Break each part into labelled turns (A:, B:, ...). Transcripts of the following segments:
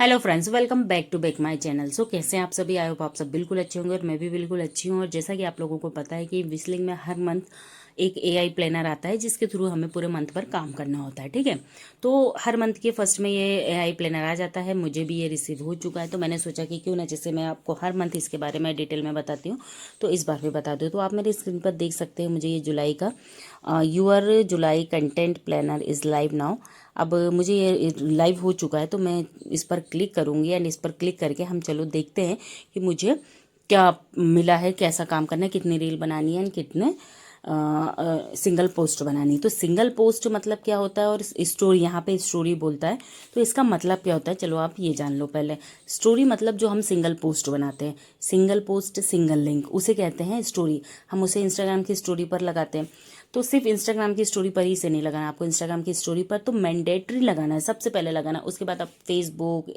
A: Hello friends, welcome back to back my channel. So कैसे हैं आप सभी? आई होप आप सब बिल्कुल अच्छे होंगे और मैं भी बिल्कुल अच्छी हूँ। और जैसा कि आप लोगों को पता है कि विस्लिंग में हर मंथ एक एआई प्लानर आता है जिसके थ्रू हमें पूरे मंथ पर काम करना होता है। ठीक है, तो हर मंथ के फर्स्ट में ये एआई प्लानर आ जाता है। मुझे भी ये रिसीव हो चुका है, तो मैंने सोचा कि क्यों ना, जैसे मैं आपको हर मंथ इसके बारे में डिटेल में बताती हूँ तो इस बार भी बता दूँ। तो आप मेरी स्क्रीन पर देख सकते हैं, मुझे ये जुलाई का your July content planner is live now. अब मुझे ये लाइव हो चुका है, तो मैं इस पर क्लिक करूँगी एंड इस पर क्लिक करके हम चलो देखते हैं कि मुझे क्या मिला है, कैसा काम करना है, कितनी रील बनानी है एंड कितने सिंगल पोस्ट बनानी है। तो सिंगल पोस्ट मतलब क्या होता है और स्टोरी, यहाँ पे स्टोरी बोलता है तो इसका मतलब क्या होता है, चलो आप ये जान लो पहले। स्टोरी मतलब जो हम सिंगल पोस्ट बनाते हैं, सिंगल पोस्ट सिंगल लिंक, उसे कहते हैं स्टोरी। हम उसे इंस्टाग्राम की स्टोरी पर लगाते हैं। तो सिर्फ इंस्टाग्राम की स्टोरी पर ही से नहीं लगाना आपको, इंस्टाग्राम की स्टोरी पर तो मैंडेटरी लगाना है, सबसे पहले लगाना। उसके बाद आप फेसबुक,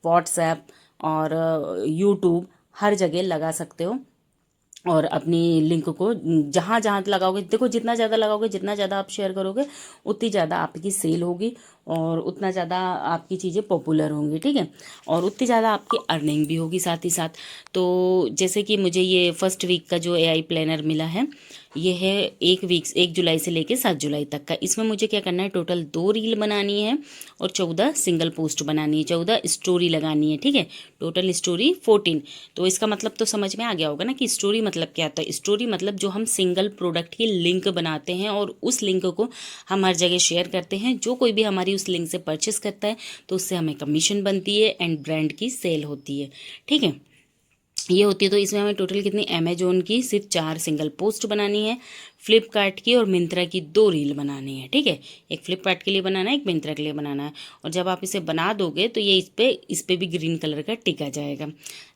A: व्हाट्सएप और यूट्यूब हर जगह लगा सकते हो। और अपनी लिंक को जहाँ जहाँ लगाओगे, देखो जितना ज़्यादा लगाओगे, जितना ज़्यादा आप शेयर करोगे, उतनी ज़्यादा आपकी सेल होगी और उतना ज़्यादा आपकी चीज़ें पॉपुलर होंगी। ठीक है, और उतनी ज़्यादा आपकी अर्निंग भी होगी साथ ही साथ। तो जैसे कि मुझे ये फर्स्ट वीक का जो एआई प्लानर मिला है, ये है 1 जुलाई से लेके 7 जुलाई तक का। इसमें मुझे क्या करना है, टोटल 2 रील बनानी है और 14 सिंगल पोस्ट बनानी है, 14 स्टोरी लगानी है। ठीक है, टोटल स्टोरी 14। तो इसका मतलब तो समझ में आ गया होगा ना कि स्टोरी मतलब क्या होता है। स्टोरी मतलब जो हम सिंगल प्रोडक्ट की लिंक बनाते हैं और उस लिंक को हम हर जगह शेयर करते हैं। जो कोई भी हमारी उस लिंक से परचेस करता है तो उससे हमें कमीशन बनती है एंड ब्रांड की सेल होती है। ठीक है, ये होती है। तो इसमें हमें टोटल कितनी, अमेजोन की सिर्फ 4 सिंगल पोस्ट बनानी है, फ्लिपकार्ट की और मिंत्रा की 2 रील बनानी है। ठीक है, एक फ्लिपकार्ट के लिए बनाना है, एक मिंत्रा के लिए बनाना है। और जब आप इसे बना दोगे तो ये इस पे भी ग्रीन कलर का टिक आ जाएगा।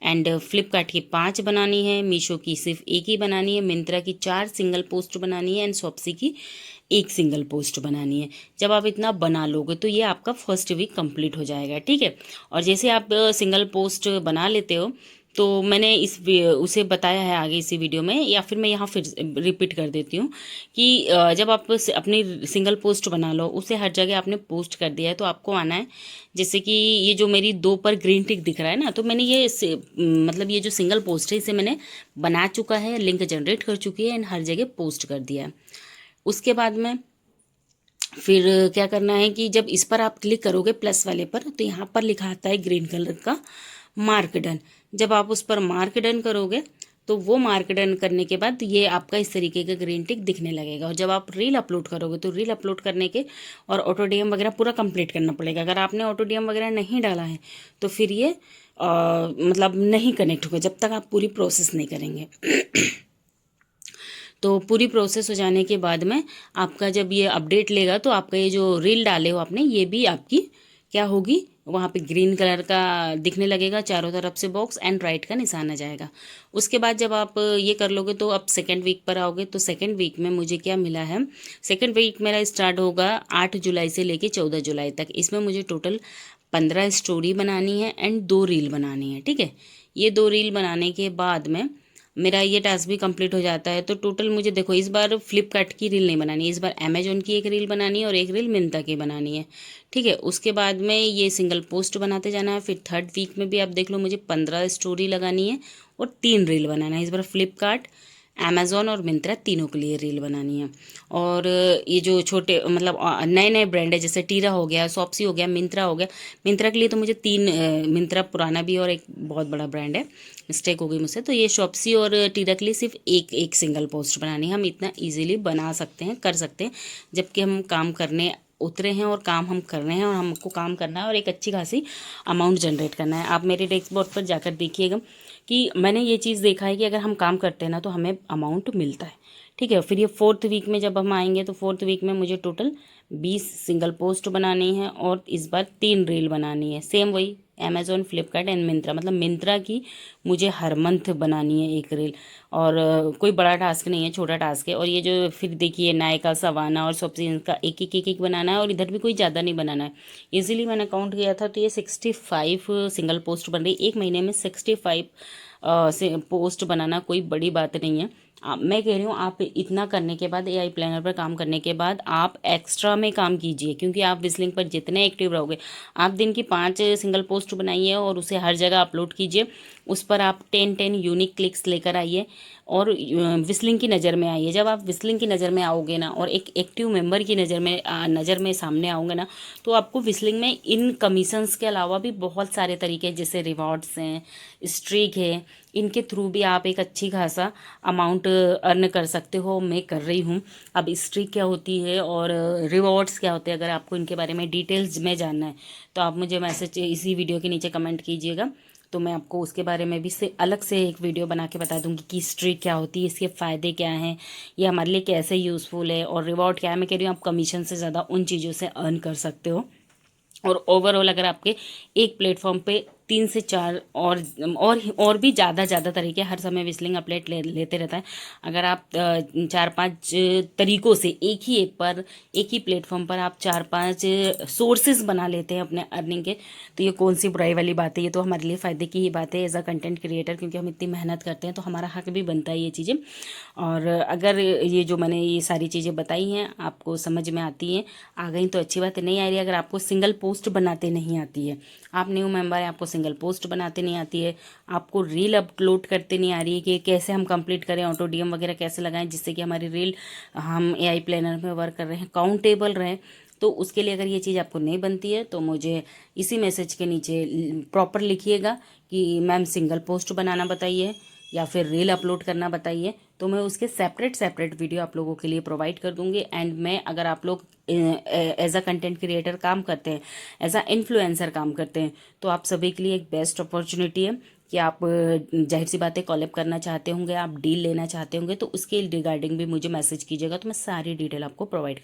A: एंड फ्लिपकार्ट की 5 बनानी है, मीशो की सिर्फ एक ही बनानी है, मिंत्रा की 4 सिंगल पोस्ट बनानी है एंड शॉप्सी की एक सिंगल पोस्ट बनानी है। जब आप इतना बना लोगे तो ये आपका फर्स्ट वीक कंप्लीट हो जाएगा। ठीक है, और जैसे आप सिंगल पोस्ट बना लेते हो तो मैंने उसे बताया है आगे इसी वीडियो में, या फिर मैं यहाँ फिर रिपीट कर देती हूँ कि जब आप अपनी सिंगल पोस्ट बना लो, उसे हर जगह आपने पोस्ट कर दिया है तो आपको आना है। जैसे कि ये जो मेरी 2 पर ग्रीन टिक दिख रहा है ना, तो मैंने ये मतलब ये जो सिंगल पोस्ट है इसे मैंने बना चुका है, लिंक जनरेट कर चुकी है एंड हर जगह पोस्ट कर दिया है। उसके बाद में फिर क्या करना है कि जब इस पर आप क्लिक करोगे प्लस वाले पर, तो यहाँ पर लिखा आता है ग्रीन कलर का मार्क डन। जब आप उस पर मार्क डन करोगे तो वो मार्क डन करने के बाद ये आपका इस तरीके का ग्रीन टिक दिखने लगेगा। और जब आप रील अपलोड करोगे तो रील अपलोड करने के और ऑटो डीएम वगैरह पूरा कंप्लीट करना पड़ेगा। अगर आपने ऑटो डीएम वगैरह नहीं डाला है तो फिर ये मतलब नहीं कनेक्ट होगा जब तक आप पूरी प्रोसेस नहीं करेंगे। तो पूरी प्रोसेस हो जाने के बाद में आपका जब ये अपडेट लेगा तो आपका ये जो रील डाले हो आपने, ये भी आपकी क्या होगी, वहाँ पे ग्रीन कलर का दिखने लगेगा चारों तरफ से बॉक्स एंड राइट का निशान आ जाएगा। उसके बाद जब आप ये कर लोगे तो अब सेकेंड वीक पर आओगे। तो सेकेंड वीक में मुझे क्या मिला है, सेकेंड वीक मेरा स्टार्ट होगा 8 जुलाई से लेके 14 जुलाई तक। इसमें मुझे टोटल 15 स्टोरी बनानी है एंड 2 रील बनानी है। ठीक है, ये 2 रील बनाने के बाद में मेरा ये टास्क भी कंप्लीट हो जाता है। तो टोटल मुझे देखो इस बार फ्लिपकार्ट की रील नहीं बनानी है, इस बार अमेजोन की एक रील बनानी है और एक रील मिंत्रा की बनानी है। ठीक है, उसके बाद में ये सिंगल पोस्ट बनाते जाना है। फिर थर्ड वीक में भी आप देख लो मुझे 15 स्टोरी लगानी है और 3 रील बनाना है। इस बार फ्लिपकार्ट, अमेजोन और मिंत्रा तीनों के लिए रील बनानी है। और ये जो छोटे मतलब नए नए ब्रांड है, जैसे टीरा हो गया, शॉप्सी हो गया, मिंत्रा हो गया। मिंत्रा के लिए तो मुझे 3, मिंत्रा पुराना भी और एक बहुत बड़ा ब्रांड है, मिस्टेक हो गई मुझसे। तो ये शॉप्सी और टीरा के लिए सिर्फ एक एक सिंगल पोस्ट बनानी है। हम इतना इजीली बना सकते हैं, कर सकते हैं, जबकि हम काम करने उतरे हैं और काम हम कर रहे हैं और हमको काम करना है और एक अच्छी खासी अमाउंट जनरेट करना है। आप मेरे डेस्क बोर्ड पर जाकर देखिएगा कि मैंने ये चीज़ देखा है कि अगर हम काम करते हैं ना तो हमें अमाउंट मिलता है। ठीक है, फिर ये फोर्थ वीक में जब हम आएंगे तो फोर्थ वीक में मुझे टोटल 20 सिंगल पोस्ट बनानी है और इस बार 3 रील बनानी है। सेम वही अमेजोन, फ्लिपकार्ट एंड मिंत्रा, मतलब मिंत्रा की मुझे हर मंथ बनानी है एक रील। और कोई बड़ा टास्क नहीं है, छोटा टास्क है। और ये जो फिर देखिए नायका, सवाना और सबसे इनका एक बनाना है और इधर भी कोई ज़्यादा नहीं बनाना है। इजीली मैंने काउंट किया था तो ये 65 सिंगल पोस्ट बन रही। एक महीने में 65 से पोस्ट बनाना कोई बड़ी बात नहीं है। मैं कह रही हूँ आप इतना करने के बाद, एआई प्लानर पर काम करने के बाद आप एक्स्ट्रा में काम कीजिए, क्योंकि आप विस्लिंग पर जितने एक्टिव रहोगे, आप दिन की 5 सिंगल पोस्ट बनाइए और उसे हर जगह अपलोड कीजिए। उस पर आप 10 यूनिक क्लिक्स लेकर आइए और विस्लिंग की नज़र में आइए। जब आप विस्लिंग की नज़र में आओगे ना और एक एक्टिव मेंबर की नज़र में सामने आओगे ना, तो आपको विस्लिंग में इन कमीशंस के अलावा भी बहुत सारे तरीके, जैसे रिवॉर्ड्स हैं, स्ट्रीक है, इनके थ्रू भी आप एक अच्छी खासा अमाउंट अर्न कर सकते हो। मैं कर रही हूँ। अब स्ट्रीक क्या होती है और रिवॉर्ड्स क्या होते हैं, अगर आपको इनके बारे में डिटेल्स में जानना है तो आप मुझे मैसेज इसी वीडियो के नीचे कमेंट कीजिएगा, तो मैं आपको उसके बारे में भी से अलग से एक वीडियो बना के बता दूंगी कि स्ट्रीक क्या होती है, इसके फ़ायदे क्या हैं, ये हमारे लिए कैसे यूज़फुल है, और रिवॉर्ड क्या है। मैं कह रही हूँ आप कमीशन से ज़्यादा उन चीज़ों से अर्न कर सकते हो। और ओवरऑल अगर आपके एक प्लेटफॉर्म पे 3 से 4 और भी ज़्यादा तरीके, हर समय विस्लिंग अपडेट लेते रहता है। अगर आप 4-5 तरीकों से एक ही ऐप पर, एक ही प्लेटफॉर्म पर आप 4-5 सोर्सेज बना लेते हैं अपने अर्निंग के, तो ये कौन सी बुराई वाली बात है, ये तो हमारे लिए फ़ायदे की ही बात है एज अ कंटेंट क्रिएटर, क्योंकि हम इतनी मेहनत करते हैं तो हमारा हक भी बनता है ये चीज़ें। और अगर ये जो मैंने ये सारी चीज़ें बताई हैं आपको समझ में आती हैं, आ गई तो अच्छी बात है। नहीं आ रही, अगर आपको सिंगल पोस्ट बनाते नहीं आती है, आप न्यू मेंबर हैं, आपको सिंगल पोस्ट बनाते नहीं आती है, आपको रील अपलोड करते नहीं आ रही है कि कैसे हम कंप्लीट करें, ऑटो डीएम वगैरह कैसे लगाएं जिससे कि हमारी रील, हम एआई प्लानर में वर्क कर रहे हैं, काउंटेबल रहें, तो उसके लिए अगर ये चीज़ आपको नहीं बनती है तो मुझे इसी मैसेज के नीचे प्रॉपर लिखिएगा कि मैम सिंगल पोस्ट बनाना बताइए या फिर रील अपलोड करना बताइए, तो मैं उसके सेपरेट वीडियो आप लोगों के लिए प्रोवाइड कर दूंगी। एंड मैं, अगर आप लोग एज अ कंटेंट क्रिएटर काम करते हैं, एज अ इन्फ्लुएंसर काम करते हैं, तो आप सभी के लिए एक बेस्ट अपॉर्चुनिटी है कि आप जाहिर सी बातें कॉलेब करना चाहते होंगे, आप डील लेना चाहते होंगे, तो उसके रिगार्डिंग भी मुझे मैसेज कीजिएगा, तो मैं सारी डिटेल आपको प्रोवाइड